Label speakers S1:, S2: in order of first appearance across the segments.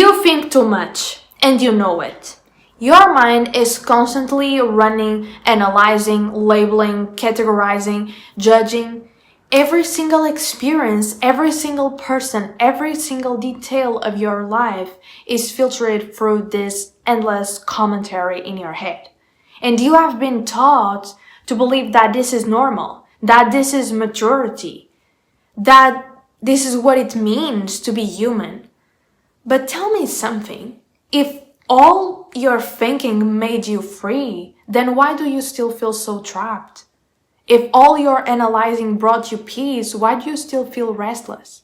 S1: You think too much, and you know it. Your mind is constantly running, analyzing, labeling, categorizing, judging. Every single experience, every single person, every single detail of your life is filtered through this endless commentary in your head. And you have been taught to believe that this is normal, that this is maturity, that this is what it means to be human. But tell me something. If all your thinking made you free, then why do you still feel so trapped? If all your analyzing brought you peace, why do you still feel restless?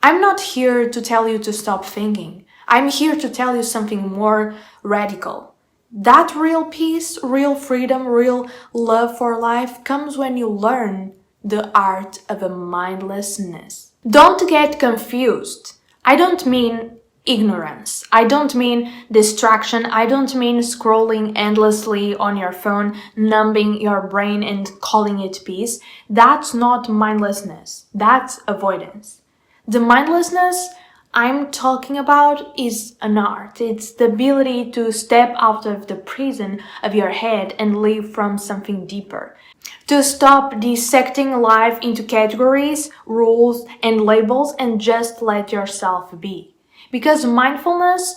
S1: I'm not here to tell you to stop thinking. I'm here to tell you something more radical. That real peace, real freedom, real love for life comes when you learn the art of a mindlessness. Don't get confused. I don't mean ignorance. I don't mean distraction. I don't mean scrolling endlessly on your phone, numbing your brain and calling it peace. That's not mindlessness. That's avoidance. The mindlessness I'm talking about is an art. It's the ability to step out of the prison of your head and live from something deeper. To stop dissecting life into categories, rules, and labels and just let yourself be. Because mindfulness,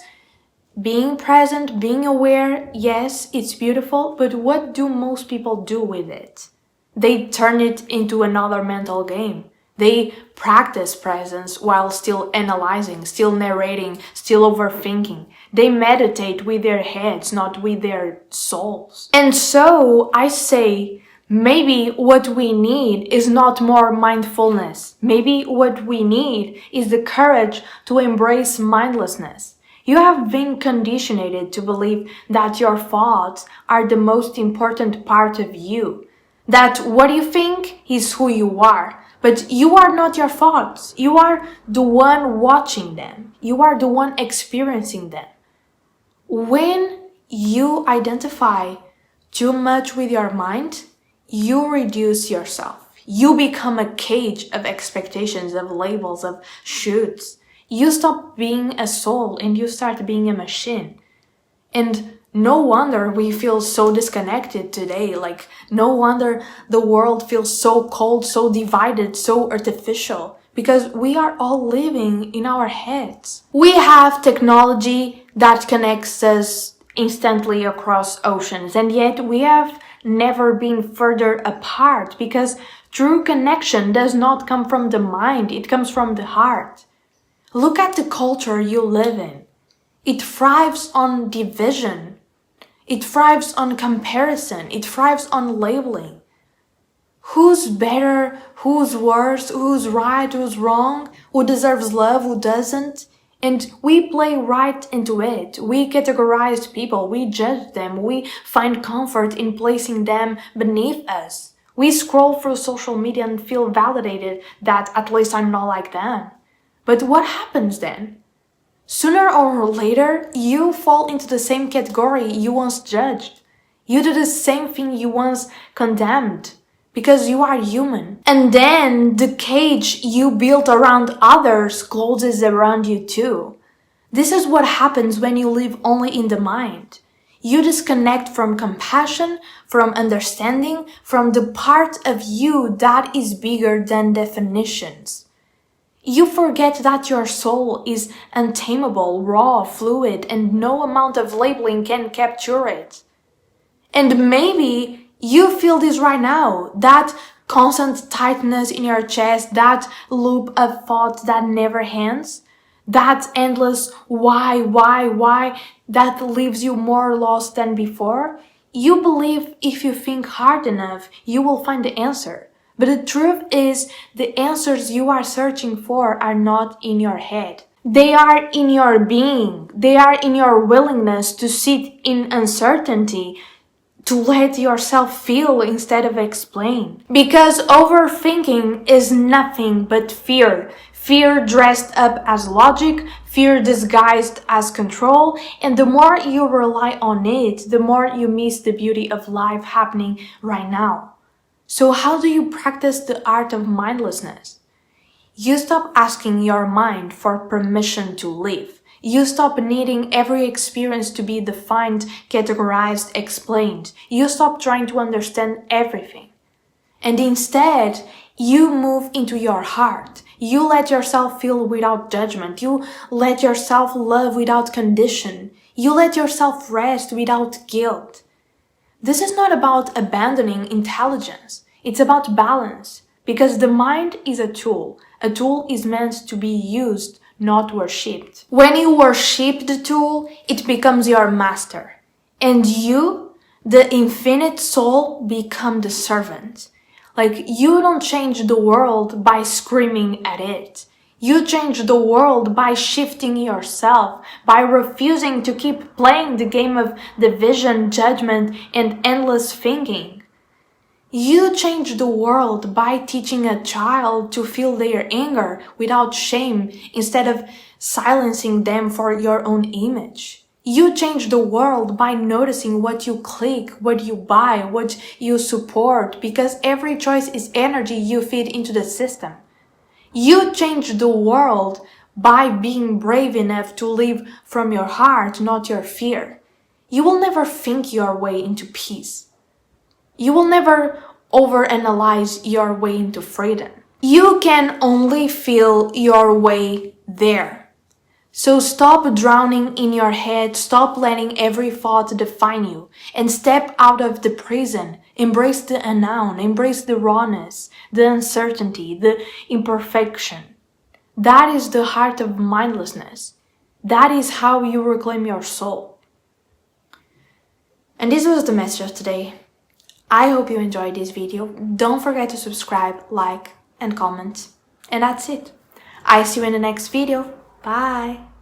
S1: being present, being aware, yes, it's beautiful, but what do most people do with it? They turn it into another mental game. They practice presence while still analyzing, still narrating, still overthinking. They meditate with their heads, not with their souls. And so I say, maybe what we need is not more mindfulness. Maybe what we need is the courage to embrace mindlessness. You have been conditioned to believe that your thoughts are the most important part of you. That what you think is who you are. But you are not your thoughts. You are the one watching them. You are the one experiencing them. When you identify too much with your mind, you reduce yourself. You become a cage of expectations, of labels, of shoulds. You stop being a soul and you start being a machine. And no wonder we feel so disconnected today. Like, no wonder the world feels so cold, so divided, so artificial. Because we are all living in our heads. We have technology that connects us instantly across oceans, and yet we have never been further apart, because true connection does not come from the mind, it comes from the heart. Look at the culture you live in. It thrives on division. It thrives on comparison. It thrives on labeling. Who's better? Who's worse? Who's right? Who's wrong? Who deserves love? Who doesn't? And we play right into it. We categorize people. We judge them. We find comfort in placing them beneath us. We scroll through social media and feel validated that at least I'm not like them. But what happens then? Sooner or later, you fall into the same category you once judged. You do the same thing you once condemned, because you are human. And then the cage you built around others closes around you too. This is what happens when you live only in the mind. You disconnect from compassion, from understanding, from the part of you that is bigger than definitions. You forget that your soul is untamable, raw, fluid, and no amount of labeling can capture it. And maybe you feel this right now, that constant tightness in your chest, that loop of thoughts that never ends, that endless why, that leaves you more lost than before. You believe if you think hard enough, you will find the answer. But the truth is, the answers you are searching for are not in your head. They are in your being. They are in your willingness to sit in uncertainty, to let yourself feel instead of explain. Because overthinking is nothing but fear. Fear dressed up as logic, fear disguised as control, and the more you rely on it, the more you miss the beauty of life happening right now. So how do you practice the art of mindlessness? You stop asking your mind for permission to live. You stop needing every experience to be defined, categorized, explained. You stop trying to understand everything. And instead, you move into your heart. You let yourself feel without judgment. You let yourself love without condition. You let yourself rest without guilt. This is not about abandoning intelligence. It's about balance. Because the mind is a tool. A tool is meant to be used, not worshipped. When you worship the tool, it becomes your master. And you, the infinite soul, become the servant. Like, you don't change the world by screaming at it. You change the world by shifting yourself, by refusing to keep playing the game of division, judgment, and endless thinking. You change the world by teaching a child to feel their anger without shame instead of silencing them for your own image. You change the world by noticing what you click, what you buy, what you support, because every choice is energy you feed into the system. You change the world by being brave enough to live from your heart, not your fear. You will never think your way into peace. You will never overanalyze your way into freedom. You can only feel your way there. So stop drowning in your head, stop letting every thought define you, and step out of the prison. Embrace the unknown, embrace the rawness, the uncertainty, the imperfection. That is the heart of mindlessness. That is how you reclaim your soul. And this was the message of today. I hope you enjoyed this video. Don't forget to subscribe, like, and comment. And that's it. I see you in the next video. Bye!